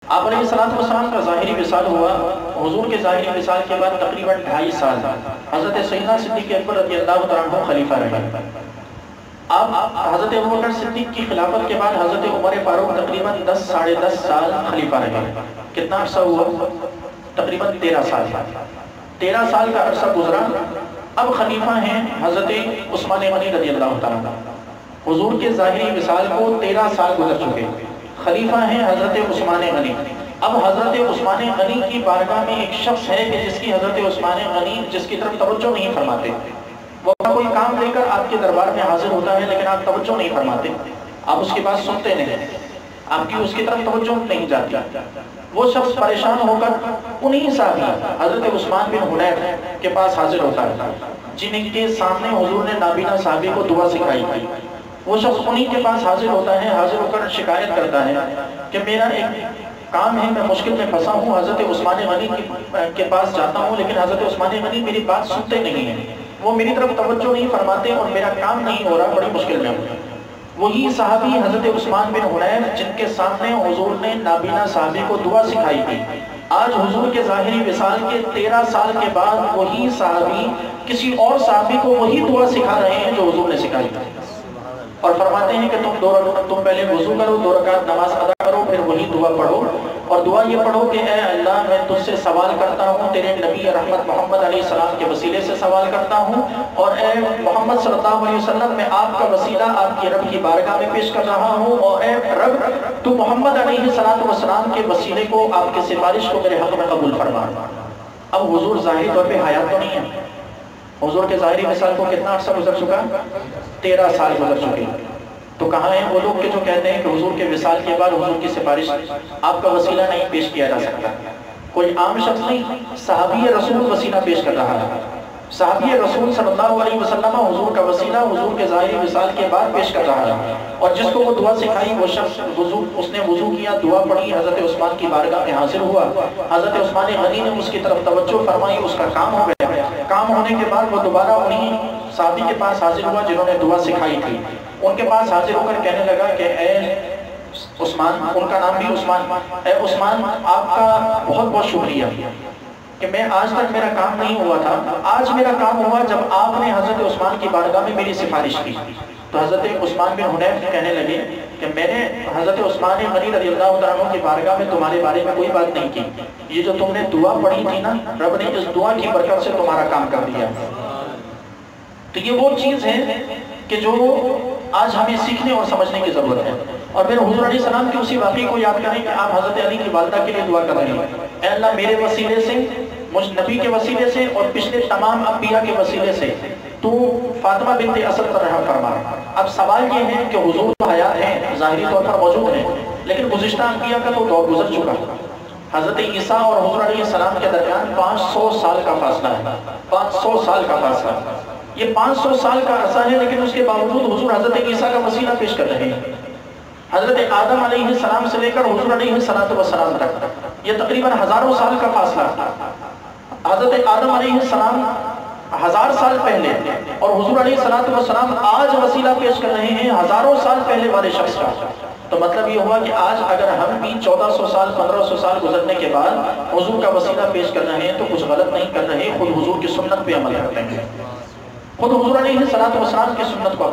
آپ علیہ السلام کا ظاہری وصال ہوا۔ حضور کے ظاہری وصال کے بعد تقریباً 2.5 سال حضرت سیدنا صدیق اکبر رضی اللہ تعالیٰ عنہ خلیفہ رہے۔ اب حضرت ابوبکر صدیق کی خلافت کے بعد حضرت عمر فاروق تقریباً 10 ساڑھے 10 سال خلیفہ رہے۔ کتنا عرصہ ہوا؟ تقریباً 13 سال۔ 13 سال کا عرصہ گزرا۔ اب خلیفہ ہیں حضرت عثمان غنی رضی اللہ تعالیٰ عنہ۔ حضور کے ظاہری وصال کو 13 سال گزر چکے، خلیفہ ہیں حضرت عثمان غنی۔ اب حضرت عثمان غنی کی بارگاہ میں ایک شخص ہے کہ جس کی حضرت عثمان غنی جس کی طرف توجہ نہیں فرماتے۔ وہ کوئی کام لے کر آپ کے دربار میں حاضر ہوتا ہے لیکن آپ توجہ نہیں فرماتے، آپ اس کی بات سنتے نہیں، آپ کی اس کی طرف توجہ نہیں جاتی۔ وہ شخص پریشان ہو کر انہی صحابی حضرت عثمان بن حنیف کے پاس حاضر ہوتا ہے جن کے سامنے حضور نے نابینا صحابی کو دعا سکھائی تھی۔ وہ شخص انہی کے پاس حاضر ہوتا ہے، حاضر ہو کر شکایت کرتا ہے کہ میرا ایک کام ہے، میں مشکل میں پھنسا ہوں، حضرت عثمان غنی کے پاس جاتا ہوں لیکن حضرت عثمان غنی میری بات سنتے نہیں ہیں، وہ میری طرف توجہ نہیں فرماتے اور میرا کام نہیں ہو رہا، بڑی مشکل میں ہوں۔ وہی صحابی حضرت عثمان بن حنیف جن کے سامنے حضور نے نابینا صحابی کو دعا سکھائی تھی، آج حضور کے ظاہری وصال کے 13 سال کے بعد وہی صحابی کسی اور صحابی کو وہی دعا سکھا رہے ہیں جو حضور نے سکھائی تھی، اور فرماتے ہیں کہ تم پہلے وضو کرو، 2 رکعت نماز ادا کرو، پھر وہی دعا پڑھو، اور دعا یہ پڑھو کہ اے اللہ میں تجھ سے سوال کرتا ہوں، تیرے نبی رحمت محمد علیہ السلام کے وسیلے سے سوال کرتا ہوں، اور اے محمد صلی اللہ علیہ وسلم میں آپ کا وسیلہ آپ کی رب کی بارگاہ میں پیش کر رہا ہوں، اور اے رب تو محمد علیہ السلام کے وسیلے کو، آپ کے سفارش کو میرے حق میں قبول فرما۔ اب حضور ظاہری طور پہ حیات تو نہیں ہے، حضور کے ظاہری وصال کو کتنا عرصہ گزر چکا؟ 13 سال گزر چکے۔ تو کہاں ہیں وہ لوگ کہ جو کہتے ہیں کہ حضور کے وصال کے بعد حضور کی سفارش آپ کا وسیلہ نہیں پیش کیا جا سکتا؟ کوئی عام شخص نہیں، صحابی رسول وسیلہ پیش کر رہا ہے، صحابی رسول صلی اللہ علیہ وسلم حضور کا وسیلہ حضور کے ظاہری وصال کے بعد پیش کر رہا ہے، اور جس کو وہ دعا سکھائی وہ شخص اس نے وضو کیا، دعا پڑھی، حضرت عثمان کی بارگاہ میں حاضر ہوا، حضرت عثمان غنی نے اس کی طرف توجہ فرمائی، اس کا کام ہو گیا۔ کام ہونے کے بعد وہ دوبارہ انہی صحابی کے پاس حاضر ہوا جنہوں نے دعا سکھائی تھی، ان کے پاس حاضر ہو کر کہنے لگا کہ اے عثمان، ان کا نام بھی عثمان، اے عثمان آپ کا بہت بہت شکریہ کہ میں آج تک میرا کام نہیں ہوا تھا، آج میرا کام ہوا جب آپ نے حضرت عثمان کی بارگاہ میں میری سفارش کی۔ تو حضرت عثمان بن حنیف کہنے لگے کہ میں نے حضرت عثمان غنی رضی اللہ عنہ کی بارگاہ میں تمہارے بارے میں کوئی بات نہیں کی، یہ جو تم نے دعا پڑھی تھی نا، رب نے اس دعا کی برکت سے تمہارا کام کر دیا۔ تو یہ وہ چیز ہے کہ جو آج ہمیں سیکھنے اور سمجھنے کی ضرورت ہے۔ اور پھر حضور علیہ السلام کے اسی واقعے کو یاد کریں کہ آپ حضرت علی کی والدہ کے لیے دعا کر رہے ہیں، اے اللہ میرے وسیلے سے، مجھ نبی کے وسیلے سے اور پچھلے تمام انبیاء کے وسیلے سے تو فاطمہ بنت اسد پر رحم فرما۔ اب سوال یہ ہے کہ حضور تو حیات ہیں، ظاہری طور پر موجود ہیں، لیکن گزشتہ انبیاء کا تو دور گزر چکا۔ حضرت عیسیٰ اور حضور علیہ السلام کے درمیان 500 سال کا فاصلہ ہے، 500 سال کا فاصلہ۔ یہ 500 سال کا عرصہ ہے، لیکن اس کے باوجود حضور حضرت عیسیٰ کا وسیلہ پیش کر رہے ہیں۔ حضرت آدم علیہ السلام سے لے کر حضور علیہ السلام تک یہ تقریباً ہزاروں سال کا فاصلہ۔ حضرت آدم علیہ السلام 1000 سال پہلے اور حضور علیہ السلام آج وسیلہ پیش کر رہے ہیں ہزاروں سال پہلے والے شخص کا۔ تو مطلب یہ ہوا کہ آج اگر ہم بھی 1400 سال 1500 سال گزرنے کے بعد حضور کا وسیلہ پیش کر رہے ہیں تو کچھ غلط نہیں کر رہے، خود حضور کی سنت پہ عمل کرتے ہیں، خود حضور علیہ السلام کی سنت کو